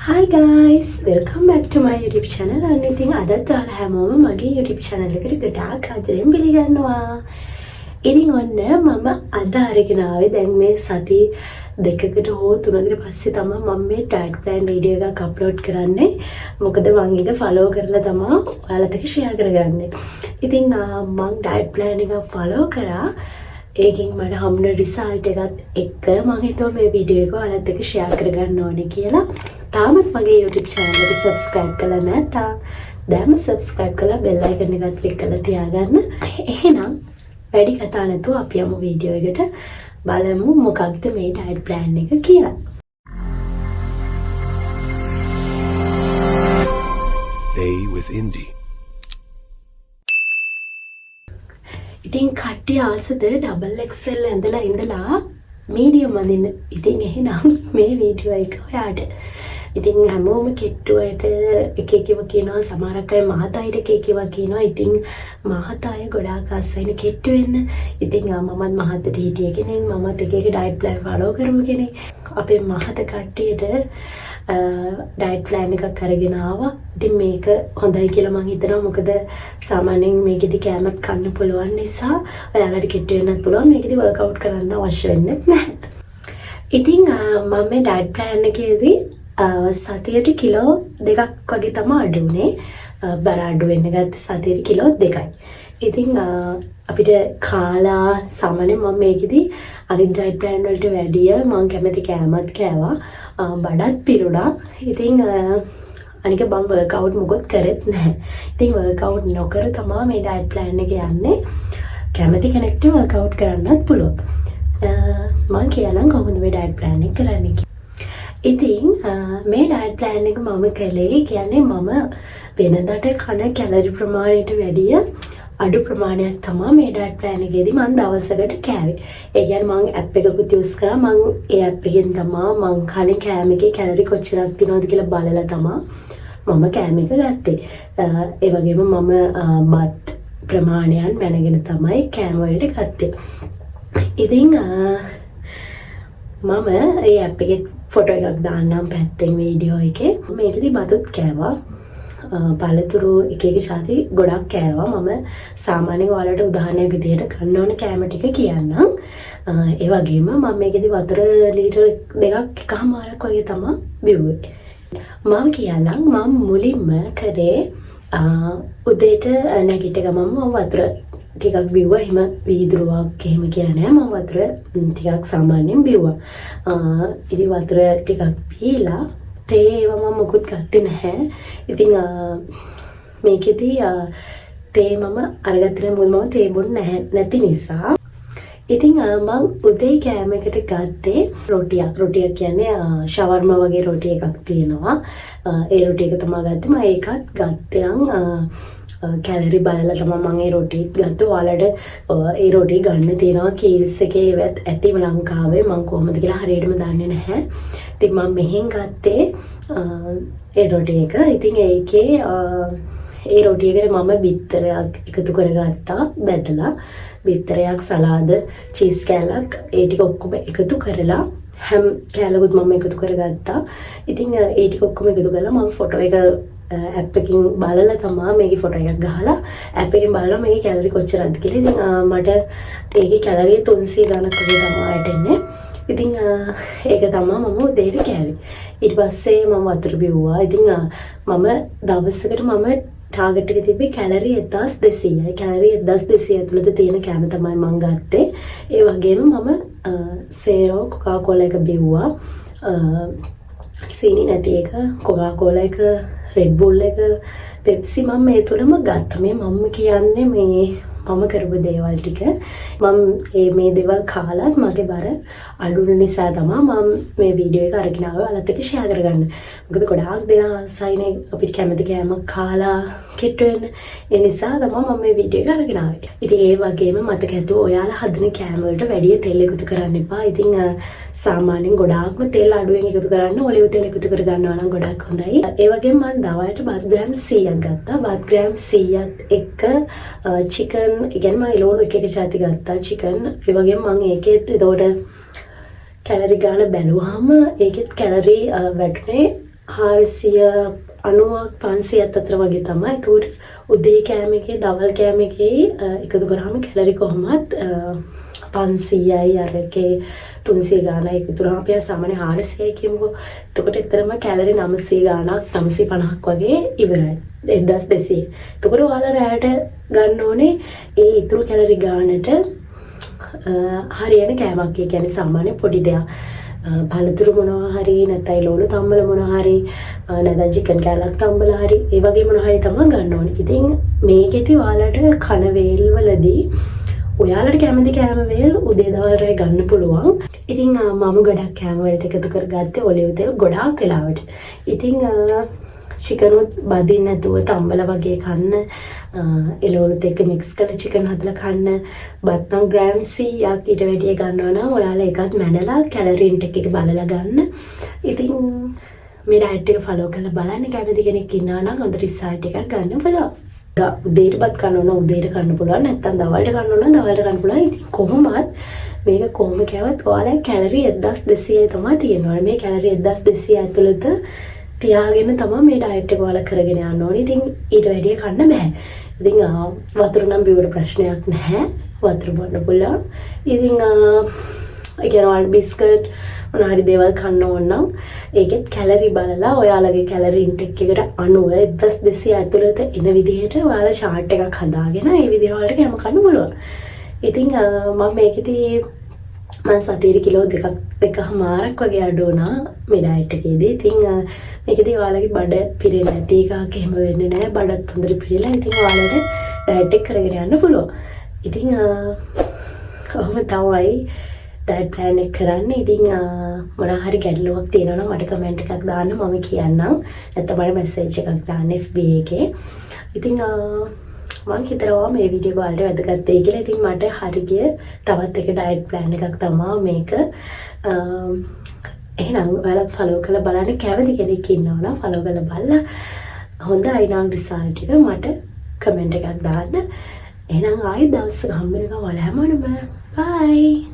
Hi guys, welcome back to my YouTube channel. And ඉතින් අදත් ඔයාලා හැමෝම මගේ YouTube channel එකට ගොඩාක් ආදරෙන් පිළිගන්නවා. ඉතින් ඔන්න මම අද අරගෙන ආවේ දැන් මේ සති දෙකකට හෝ තුනකට පස්සේ තමයි මම මේ diet plan video එකක් upload කරන්නේ. මොකද මම ඒක follow කරලා තමයි ඔයාලට ඒක share කරගන්නේ. ඉතින් මම diet plan එක follow කරා. ඒකෙන් මට හම්බුන result එකත් එක්ක මම හිතුවා මේ වීඩියෝ එක ඔයාලත් එක්ක share කරගන්න ඕනේ කියලා. තාමත් මගේ YouTube channel එක subscribe කරලා නැත්නම් දැන්ම subscribe කරලා bell icon එකත් click කරලා තියාගන්න. එහෙනම් වැඩි කතා නැතුව අපි යමු වීඩියෝ එකට. බලමු මොකක්ද මේ diet plan එක කියලා. Day with Indy. ඉතින් කට්ටිය ආසද double XL ඇඳලා medium අඳින්න. ඉතින් එහෙනම් මේ වීඩියෝ එක ඔයාට ඉතින් හැමෝම කෙට්ටුවට එක එකව කියනවා සමහරක් අය මහත අයට එක එකව කියනවා. ඉතින් මහත අය ගොඩාක් ආසයිනේ කෙට්ටු වෙන්න. ඉතින් මමත් මහතට හිටිය කෙනෙක්. මමත් එක diet plan follow කරමු කෙනෙක්. අපේ මහත කට්ටියට diet plan එකක් අරගෙන ආවා. ඉතින් මේක හොඳයි කියලා මම හිතනවා. මොකද සාමාන්‍යයෙන් මේකෙදි කෑමත් කන්න පුළුවන් නිසා ඔයාලට කෙට්ටු වෙන්නත් පුළුවන්. මේකෙදි workout කරන්න අවශ්‍ය වෙන්නේ නැහැ. ඉතින් මම මේ diet plan එකේදී සතියට කිලෝ 2ක් වගේ තමයි අඩු වුණේ. බර අඩු වෙන්න ගත්තේ සතියට කිලෝ 2යි. ඉතින් අපිට කාලා සාමාන්‍යයෙන් මම මේකෙදි අනිත් diet plan වලට වැඩිය මම කැමති කෑමත් කෑවා. බඩත් පිරුණා. ඉතින් අනික මම workout මොකොත් කරෙත් නැහැ. ඉතින් workout නොකර තමයි මේ diet plan එක යන්නේ. කැමති කෙනෙක්ට workout කරන්නත් පුළුවන්. මම කියන්නම් කොහොමද මේ diet plan එක කරන්නේ කියලා. ඉතින් මේ diet plan එක මම කළේ කියන්නේ මම වෙනදාට කන කැලරි ප්‍රමාණයට වැඩිය අඩු ප්‍රමාණයක් තමයි මේ diet plan එකේදී මම දවසකට කෑවේ. ඒ කියන්නේ මම app එකකුත් use කරා. මම ඒ app එකෙන් තමයි මම කන්නේ කෑම එකේ කැලරි කොච්චරක් තියෙනවද කියලා බලලා තමයි මම කෑම එක ගත්තේ. ඒ වගේම මම බත් ප්‍රමාණයන් මැනගෙන තමයි කෑම වලට ගත්තේ. ඉතින් මම ඒ app එකේ ෆොටෝ එකක් දාන්නම් පැත්තෙන් වීඩියෝ එකේ. මේකෙදි බතුත් කෑවා. පළතුරු එක ශාති ගොඩක් කෑවා. මම සාමාන්‍යයෙන් ඔයාලට උදාහරණයක් විදිහට ගන්න ඕන කෑම ටික කියන්නම්. ඒ වගේම මම මේකෙදි වතුර ලීටර් 2.5ක් වගේ තමයි බිව්වේ. මම කියන්නම් මම මුලින්ම කරේ උදේට නැගිට ගමන් මම වතුර ටිකක් බිව්වා. එහෙම වීදුරුවක් එහෙම කියලා නෑ. මම වතුර ටිකක් සාමාන්‍යයෙන් බිව්වා. ඉතින් වතුර ටිකක් බීලා තේ ඒවා මම මොකුත් ගත්තේ නැහැ. ඉතින් මේකෙදි තේ මම අරගත්තේ මොකද මම තේ බොන්නේ නැති නිසා. ඉතින් මම උදේ කෑමකට ගත්තේ රොටියක්. රොටියක් කියන්නේ ෂවර්මා වගේ රොටි එකක් තියෙනවා. ඒ රොටි එක තමයි ගත්තේ. මම ඒකත් ගත්තේ නම් කැලරි බලලා තමයි මම ඒ රොටි ගත්තේ. ඔයාලට ඒ රොටි ගන්න තියෙනවා කීල්ස් එකේ ඒවත් ඇතිව ලංකාවේ. මම කොහොමද කියලා හරියටම දන්නේ නැහැ. ඉතින් මම මෙහෙන් ගත්තේ ඒ රොටි එක. ඉතින් ඒකේ ඒ රොටි එකට මම බිත්තරයක් එකතු කරගත්තා බෙදලා. බිත්තරයක් සලාද චීස් කෑල්ලක් ඒ ටික ඔක්කොම එකතු කරලා හැම් කෑල්ලකුත් මම එකතු කරගත්තා. ඉතින් ඒ ටික ඔක්කොම එකතු කරලා මම ෆොටෝ එක app එකකින් බලලා තමයි මේකේ ෆොටෝ එකක් ගහලා app එකෙන් බලලා මේකේ කැලරි කොච්චරද කියලා. ඉතින් මට ඒකේ කැලරි 300 ගණක් වගේ තමයි වැටෙන්නේ. ඉතින් ඒක තමයි මම උදේට කෑවේ. ඊට පස්සේ මම වතුර බිව්වා. ඉතින් මම දවසකට මම ටාගට් එක තිබ්බේ කැලරි 1200යි. කැලරි 1200 ඇතුළත තියෙන කෑම තමයි මම ගත්තේ. ඒ වගේම මම සේරෝ කොකා කෝලා එක බිව්වා. සීනි නැති එක, කොකා කෝලා එක, රෙඩ් බුල් එක, පෙප්සි මම මේ තුනම ගත්තා. මේ මම කියන්නේ මේ මම කරපු දේවල් ටික. මම මේ දේවල් කාලත් මගේ බර අඩු නිසා තමයි මම මේ වීඩියෝ එක අරගෙන ආවේ ඔයාලත් එක්ක ෂෙයා කරගන්න. මොකද ගොඩාක් දෙනා ආසයිනේ අපිට කැමති කෑම කාලා කෙට්ටු වෙන්න. ඒ නිසා තමයි මම මේ වීඩියෝ එක අරගෙන ආවේ. ඉතින් ඒ වගේම මතක ඇතුව ඔයාලා හදන කෑම වලට වැඩි තෙල් එකතු කරන්න එපා. ඉතින් සාමාන්‍යයෙන් ගොඩාක්ම තෙල් අඩුවෙන් එකතු කරන්න ඔලිව් තෙල් එකතු කර ගන්නවා නම් ගොඩක් හොඳයි. ඒ වගේම මම දවල්ට බත් ග්‍රෑම් 100ක් ගත්තා. බත් ග්‍රෑම් 100ත් එක්ක චිකන් ඉගෙන මම එළවලු එක ශාති ගත්තා චිකන්. ඒ වගේම මම ඒකෙත් එතකොට කැලරි ගාන බැලුවාම ඒකෙත් කැලරි වැටුනේ 490ක් 500ක් අතර වගේ තමයි. ඒකට උදේ කෑම එකේ දවල් කෑම එකේ එකතු කරාම කැලරි කොහොමත් 500යි අරකේ 300 ගානක් එකතු කරාම අපි සාමාන්‍ය 400යි කියමුකෝ. එතකොට එතරම් කැලරි 900 ගානක් 950ක් වගේ ඉවරයි. 1200. එතකොට ඔයාලා රැයට ගන්න ඕනේ ඒ ඉතුරු කැලරි ගානට හරියන කෑමක්. ඒ කියන්නේ සාමාන්‍ය පොඩි දෙයක්. පළතුරු මොනවා හරි නැත්නම් ලෝණු තම්බල මොනවා හරි නැත්නම් චිකන් කෑල්ලක් තම්බලා හරි ඒ වගේ මොනවා හරි තමයි ගන්න ඕනේ. ඉතින් මේකෙදි ඔයාලට කන වේල් වලදී ඔයාලට කැමති කෑම වේල් උදේ දවල් රැ ගන්න පුළුවන්. ඉතින් මම ගොඩක් කෑම වලට එකතු කරගත්තේ ඔලිව් තෙල් ගොඩාක් වෙලාවට. ඉතින් චිකනුත් බදින්න නැතුව තම්බලා වගේ කන්න එළවලුත් එක්ක මික්ස් කරලා චිකන් හදලා කන්න බත් නම් ග්‍රෑම් 100ක් ඊට වැඩිය ගන්නවා නම් ඔයාලා ඒකත් මැනලා කැලරි ඉන්ටෙක් එක බලලා ගන්න. ඉතින් මේ ඩයට් එක ෆලෝ කරලා බලන්න කැමති කෙනෙක් ඉන්නවා නම් හොඳ රිසල්ට් එකක් ගන්න පුළුවන්. උදේට බත් කන්න ඕන උදේට කන්න පුළුවන් නැත්නම් දවල්ට කන්න ඕන දවල්ට කන්න පුළුවන්. ඉතින් කොහොමත් මේක කොහොම කෑවත් ඔයාලා කැලරි 1200යි තමයි තියෙනවා. මේ කැලරි 1200 ඇතුළත තියාගෙන තමයි මේ ඩයට් එක ඔයාලා කරගෙන යන්න ඕනේ. ඉතින් ඊට වැඩිය කන්න බෑ. ඉතින් වතුර නම් බිව්වට ප්‍රශ්නයක් නැහැ. වතුර බොන්න පුළුවන්. ඉතින් ඔයාලා බිස්කට් මොනවාරි දේවල් කන්න ඕන නම් ඒකෙත් කැලරි බලලා ඔයාලගේ කැලරි ඉන්ටෙක් එකට අනුව 1200 ඇතුළත එන විදිහට ඔයාලා chart එකක් හදාගෙන ඒ විදිහ වලට කැම කන්න පුළුවන්. ඉතින් මම මේකෙදී මම සතියේ කිලෝ දෙකමාරක් වගේ අඩු වුණා මේ ඩයට් එකේදී. ඉතින් මේකෙදී ඔයාලගේ බඩ පිරෙන්නේ නැති එකක් එහෙම වෙන්නේ නැහැ. බඩත් හොඳට පිරෙලා. ඉතින් ඔයාලට ඩයට් එක කරගෙන යන්න පුළුවන්. ඉතින් ඔහොම තමයි ඩයට් ප්ලෑන් එක කරන්නේ. ඉතින් මොනවා හරි ගැටලුවක් තියෙනවා නම් මට කමෙන්ට් එකක් දාන්න මම කියන්නම්. නැත්නම් මට මැසේජ් එකක් දාන්න FB එකේ. ඉතින් මම හිතනවා මේ වීඩියෝ එක ඔයාලට වැදගත් වෙයි කියලා. ඉතින් මට හරිය තවත් එක ඩයට් ප්ලෑන් එකක් තමයි මේක. එහෙනම් ඔයාලත් ෆලෝ කරලා බලන්න කැමති කෙනෙක් ඉන්නවා නම් ෆලෝ කරලා බලලා හොඳයි නම් රිසල්ට් එක මට කමෙන්ට් එකක් දාන්න. එහෙනම් ආයෙත් දවසක හම්බ වෙනකම් ඔයාලා හැමෝටම බයි.